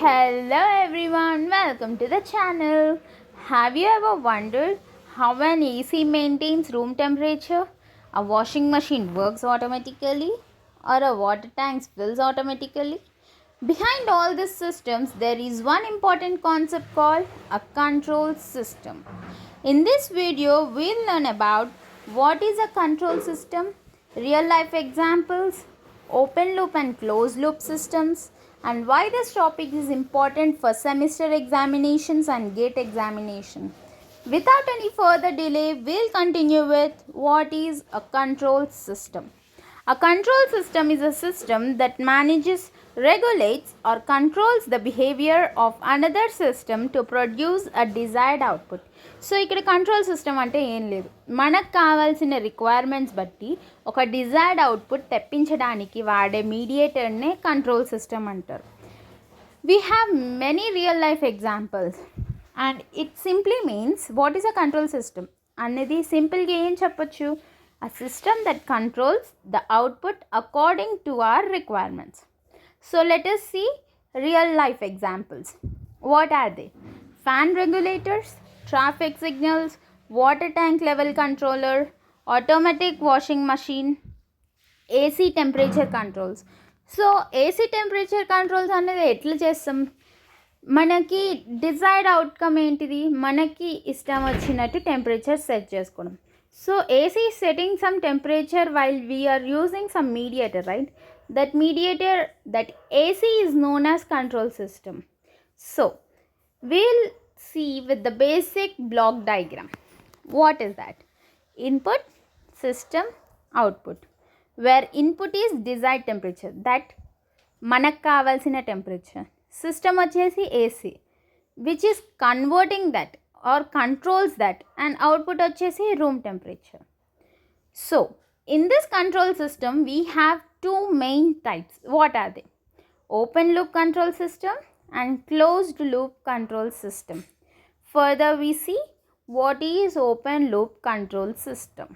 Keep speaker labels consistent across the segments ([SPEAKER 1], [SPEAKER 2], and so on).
[SPEAKER 1] Hello everyone, welcome to the channel. Have you ever wondered how an AC maintains room temperature, a washing machine works automatically, or a water tank fills automatically? Behind all these systems, there is one important concept called a control system. In this video, we'll learn about what is a control system, real life examples, open loop and closed loop systems, and why this topic is important for semester examinations and gate examination. Without any further delay, we'll continue with what is a control system. A control system is a system that manages, regulates, or controls the behavior of another system to produce a desired output. So ఇక్కడ control system అంటే ఏం లేదు, మనకు కావాల్సిన requirements బట్టి ఒక desired output తెప్పించడానికి వాడే మీడియేటర్నే control system అంటారు. We have many real life examples and it simply means what is a control system అనేది సింపుల్గా ఏం చెప్పొచ్చు, a system that controls the output according to our requirements. So let us see real life examples. What are they? Fan regulators, traffic signals, water tank level controller, automatic washing machine, AC temperature controls. So AC temperature controls అనేది ఎట్లా చేస్తాం, మనకి desired outcome ఏంటిది, మనకి ఇష్టం వచ్చినట్టు temperature set చేసుకోవడం. So AC setting some temperature while we are using some mediator, right? That mediator, that AC is known as control system. So we'll see with the basic block diagram. What is that? Input, system, output. Where input is desired temperature, that మనకు కావాల్సిన temperature. System వచ్చేసి AC, which is converting that are controls that, and output వచ్చేసి room temperature. So in this control system we have two main types. What are they? Open loop control system and closed loop control system. Further we see what is open loop control system.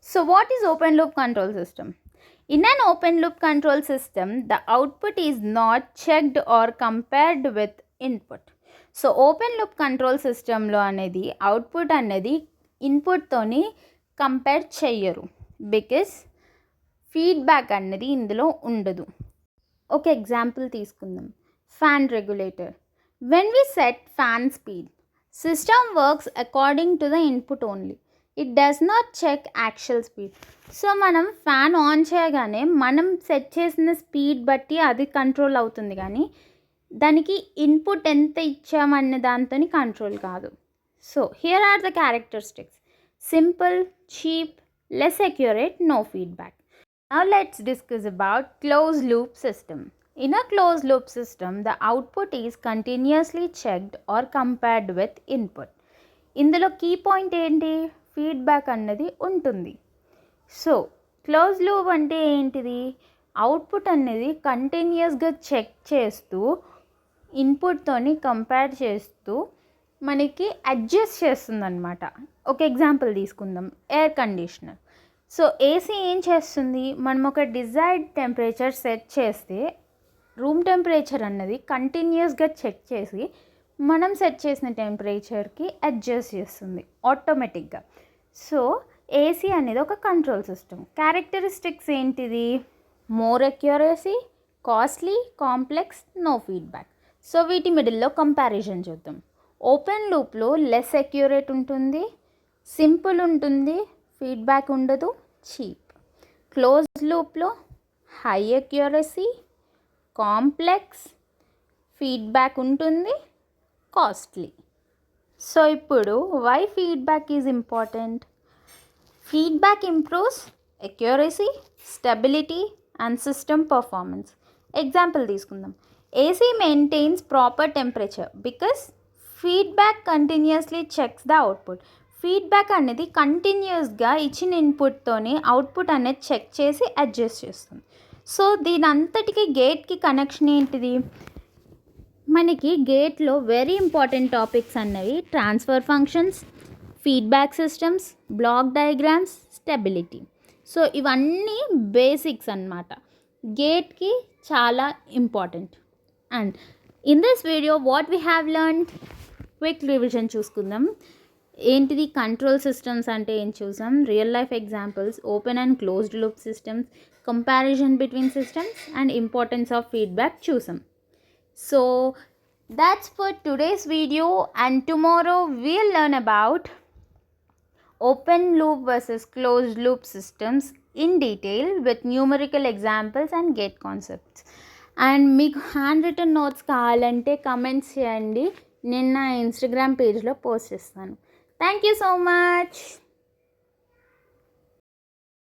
[SPEAKER 1] So what is open loop control system? In an open loop control system, the output is not checked or compared with input. So open loop control system lo anedi output anedi input toni compare cheyyaru, because feedback anedi indulo undadu. ఒక example తీసుకుందాం. Fan regulator. When we set fan speed, system works according to the input only, it does not check actual speed. So మనం fan on చేయగానే మనం set చేసిన speed బట్టి అది control అవుతుంది, కానీ దానికి ఇన్పుట్ ఎంత ఇచ్చామన్న దాంతో కంట్రోల్ కాదు. So here are the characteristics: simple, cheap, less accurate, no feedback. Now let's discuss about closed loop system. In a closed loop system, the output is continuously checked or compared with input. ఇందులో key point ఏంటి? Feedback అన్నది ఉంటుంది. So close loop అంటే ఏంటిది? Output అనేది కంటిన్యూస్గా check చేస్తూ ఇన్పుట్తోని compare చేస్తూ మనకి అడ్జస్ట్ చేస్తుంది అనమాట. ఒక ఎగ్జాంపుల్ తీసుకుందాం, ఎయిర్ కండిషనర్. సో ఏసీ ఏం చేస్తుంది, మనం ఒక డిజైర్డ్ టెంపరేచర్ సెట్ చేస్తే రూమ్ టెంపరేచర్ అన్నది కంటిన్యూస్గా చెక్ చేసి మనం సెట్ చేసిన టెంపరేచర్కి అడ్జస్ట్ చేస్తుంది ఆటోమేటిక్గా. సో ఏసీ అనేది ఒక కంట్రోల్ సిస్టమ్. క్యారెక్టరిస్టిక్స్ ఏంటిది? More accuracy, costly, complex, no feedback. So వీటి మిడిల్లో కంపారిజన్ చూద్దాం. ఓపెన్ లూప్లో లెస్ అక్యురేట్ ఉంటుంది, సింపుల్ ఉంటుంది, ఫీడ్బ్యాక్ ఉండదు, చీప్. క్లోజ్ లూప్లో హై అక్యురసీ, కాంప్లెక్స్, ఫీడ్బ్యాక్ ఉంటుంది, కాస్ట్లీ. సో ఇప్పుడు why feedback is important? Feedback improves accuracy, stability and system performance. Example తీసుకుందాం. AC maintains proper temperature because feedback continuously checks the output. Feedback అనేది కంటిన్యూస్గా ఇచ్చిన ఇన్పుట్తోని output అనేది check చేసి adjust చేస్తుంది. సో దీని అంతటికి గేట్కి కనెక్షన్ ఏంటిది? మనకి గేట్లో వెరీ ఇంపార్టెంట్ టాపిక్స్ అన్నవి transfer functions, feedback systems, block diagrams, stability. So ఇవన్నీ బేసిక్స్ అన్నమాట, గేట్కి చాలా important. And in this video what we have learned, quick revision చూసుకుందాం. ఏంటిది కంట్రోల్ సిస్టమ్స్ అంటే ఏం చూసాం, real life examples, open and closed loop systems, comparison between systems and importance of feedback చూసాం. So that's for today's video, and tomorrow we'll learn about open loop versus closed loop systems in detail with numerical examples and gate concepts. And మీకు hand return notes కావాలంటే comments చేయండి, నేను నా Instagram పేజ్లో post చేస్తాను. Thank you so much.